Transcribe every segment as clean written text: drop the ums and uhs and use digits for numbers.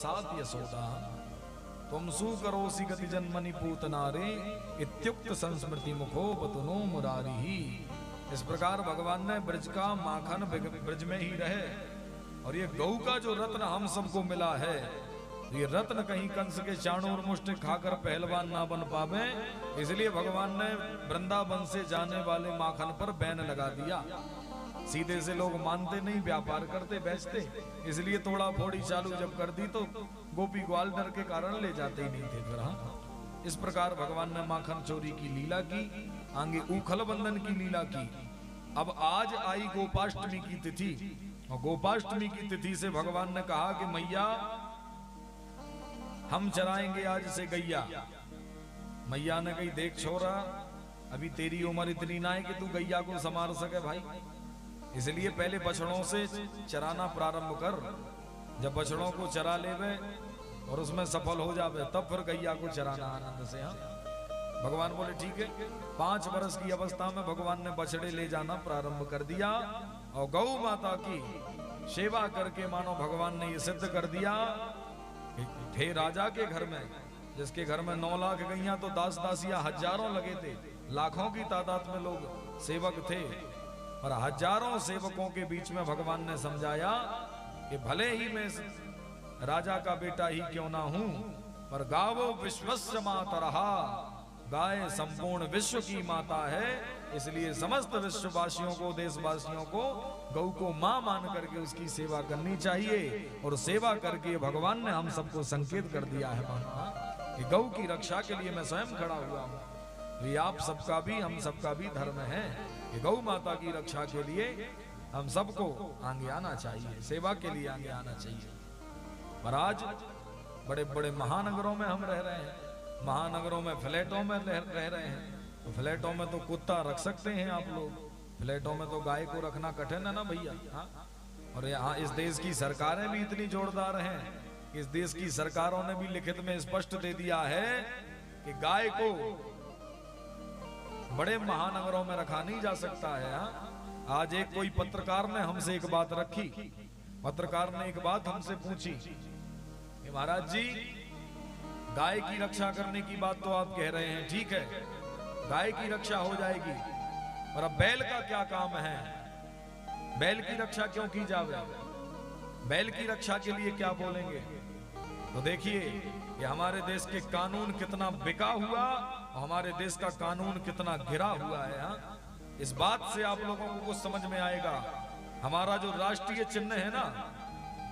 सात यशोदा तुम सुकरोसि गति जन्मनि पूतनारे इत्युक्त संस्मृति मुखो बतुनो मुरारी। इस प्रकार भगवान ने ब्रज का माखन ब्रज में ही रहे और ये गौ का जो रत्न हम सबको मिला है, ये रत्न कहीं कंस के चाणूर मुष्ट खाकर पहलवान ना बन पावे, इसलिए भगवान ने वृंदावन से जाने वाले माखन पर बैन लगा दिया। सीधे से लोग मानते नहीं, व्यापार करते बेचते, इसलिए तोड़ा फोड़ी चालू जब कर दी तो गोपी ग्वाल डर के कारण ले जाते ही नहीं थे। फिर इस प्रकार भगवान ने माखन चोरी की लीला की, आगे उखल बंधन की लीला की। अब आज आई गोपाष्टमी की तिथि, और गोपाष्टमी की तिथि से भगवान ने कहा कि मैया हम चराएंगे आज से गैया। मैया ने कही देख छोरा, अभी तेरी उम्र इतनी ना है कि तू गैया को संभाल सके भाई, इसलिए पहले बछड़ों से चराना प्रारंभ कर। जब बछड़ों को चरा लेवे और उसमें सफल हो जावे तब फिर गैया को चराना आनंद से। भगवान बोले ठीक है। 5 वर्ष की अवस्था में भगवान ने बछड़े ले जाना प्रारंभ कर दिया और गौ माता की सेवा करके मानो भगवान ने ये सिद्ध कर दिया। थे राजा के घर में, जिसके घर में 9 लाख गैया तो दास दासियां हजारों लगे थे, लाखों की तादाद में लोग सेवक थे, और हजारों सेवकों के बीच में भगवान ने समझाया कि भले ही मैं राजा का बेटा ही क्यों ना हूं, पर गावो विश्वस्य मातरहा, गाय संपूर्ण विश्व की माता है, इसलिए समस्त विश्ववासियों को, देशवासियों को गौ को मां मान करके उसकी सेवा करनी चाहिए। और सेवा करके भगवान ने हम सबको संकेत कर दिया है कि गौ की रक्षा के लिए मैं स्वयं खड़ा हुआ हूं। ये आप सबका भी, हम सबका भी धर्म है कि गौ माता की रक्षा के लिए हम सबको आगे आना चाहिए, सेवा के लिए आगे आना चाहिए। पर आज बड़े बड़े महानगरों में हम रह रहे हैं, महानगरों में फ्लैटों में रह रहे हैं, तो फ्लैटों में तो कुत्ता रख सकते हैं आप लोग, फ्लैटों में तो गाय को रखना कठिन है ना भैया। हाँ? और यहाँ इस देश की सरकारें भी इतनी जोरदार हैं, इस देश की सरकारों ने भी लिखित में स्पष्ट दे दिया है कि गाय को बड़े महानगरों में रखा नहीं जा सकता है। आज एक कोई पत्रकार ने हमसे एक बात रखी, पत्रकार ने एक बात हमसे पूछी कि महाराज जी गाय की रक्षा करने की बात तो आप कह रहे हैं, ठीक है गाय की रक्षा हो जाएगी, और अब बैल का क्या काम है, बैल की रक्षा क्यों की जावे, बैल की रक्षा के लिए क्या बोलेंगे। तो देखिए कि हमारे देश के कानून कितना बिका हुआ और हमारे देश का कानून कितना गिरा हुआ है। इस बात से आप लोगों को कुछ समझ में आएगा। हमारा जो राष्ट्रीय चिन्ह है ना,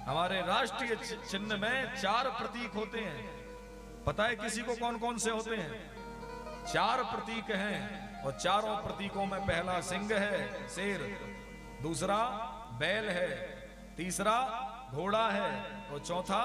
हमारे राष्ट्रीय चिन्ह में 4 प्रतीक होते हैं। पता है किसी को कौन कौन से होते हैं? 4 प्रतीक हैं, और चारों प्रतीकों में पहला सिंह है, शेर, दूसरा बैल है, तीसरा घोड़ा है और चौथा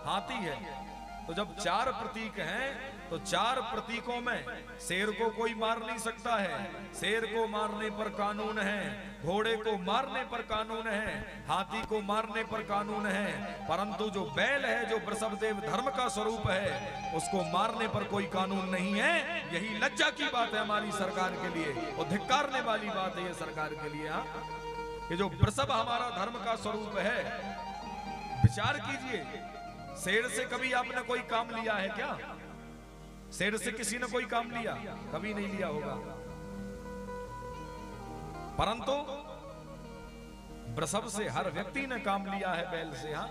हाथी है। तो जब 4 प्रतीक हैं तो 4 प्रतीकों में शेर को कोई मार नहीं सकता है, शेर को मारने पर कानून है, घोड़े को मारने पर कानून है, हाथी को मारने पर कानून है, परंतु जो बैल है, जो वृषभदेव धर्म का स्वरूप है, उसको मारने पर कोई कानून नहीं है। यही लज्जा की बात है हमारी सरकार के लिए और धिक्कारने वाली बात है ये सरकार के लिए। कि जो वृषभ हमारा धर्म का स्वरूप है, विचार कीजिए, शेर से कभी आपने कोई काम लिया है क्या? शेर से किसी ने कोई काम लिया? कभी नहीं लिया होगा। परंतु वृषभ से हर व्यक्ति ने काम लिया है, बैल से। हाँ,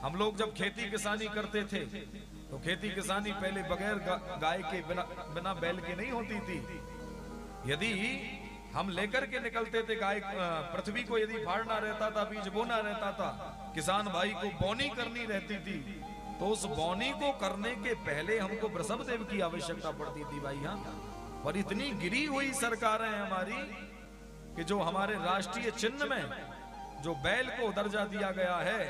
हम लोग जब खेती किसानी करते थे तो खेती किसानी पहले बगैर गाय के बिना बैल के नहीं होती थी। यदि हम लेकर के निकलते थे गाय, पृथ्वी को यदि फाड़ना रहता था, बीज बोना रहता था, किसान भाई को बोनी करनी रहती थी, तो उस बोनी को करने के पहले हमको वृषभदेव की आवश्यकता पड़ती थी भाई। हाँ, और इतनी गिरी हुई सरकारें हैं हमारी कि जो हमारे राष्ट्रीय चिन्ह में जो बैल को दर्जा दिया गया है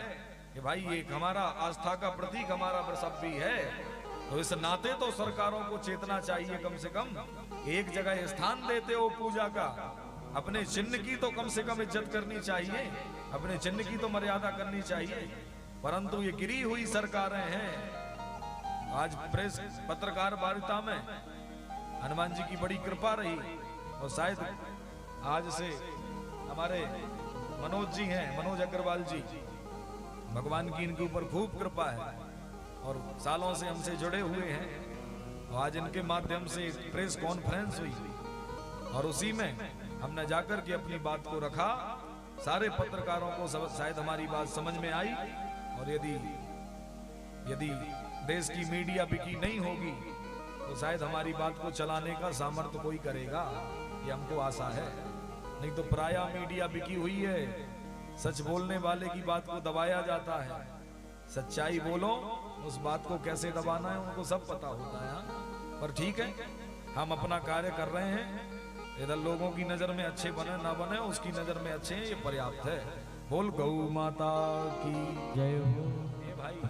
कि भाई एक हमारा आस्था का प्रतीक हमारा वृषभ भी है, तो इस नाते तो सरकारों को चेतना चाहिए, कम से कम एक जगह स्थान देते हो पूजा का, अपने चिन्ह की तो कम से कम इज्जत करनी चाहिए, अपने चिन्ह की तो मर्यादा करनी चाहिए। परंतु ये गिरी हुई सरकारें हैं। आज प्रेस पत्रकार वार्ता में हनुमान जी की बड़ी कृपा रही, और शायद आज से हमारे मनोज जी हैं, मनोज अग्रवाल जी, भगवान की इनके ऊपर खूब कृपा है। और सालों से हमसे जुड़े हुए हैं। आज इनके माध्यम से प्रेस कॉन्फ्रेंस हुई और उसी में हमने जाकर के अपनी बात को रखा। सारे पत्रकारों को शायद हमारी बात समझ में आई, और यदि देश की मीडिया बिकी नहीं होगी तो शायद हमारी बात को चलाने का सामर्थ्य कोई करेगा, ये हमको आशा है। नहीं तो प्रायः मीडिया बिकी हुई है, सच बोलने वाले की बात को दबाया जाता है। सच्चाई बोलो, उस बात को कैसे दबाना है उनको सब पता होता है। पर ठीक है, हम अपना कार्य कर रहे हैं। इधर लोगों की नजर में अच्छे बने ना बने, उसकी नजर में अच्छे हैं, ये पर्याप्त है। बोल गौ माता की जय हो। भाई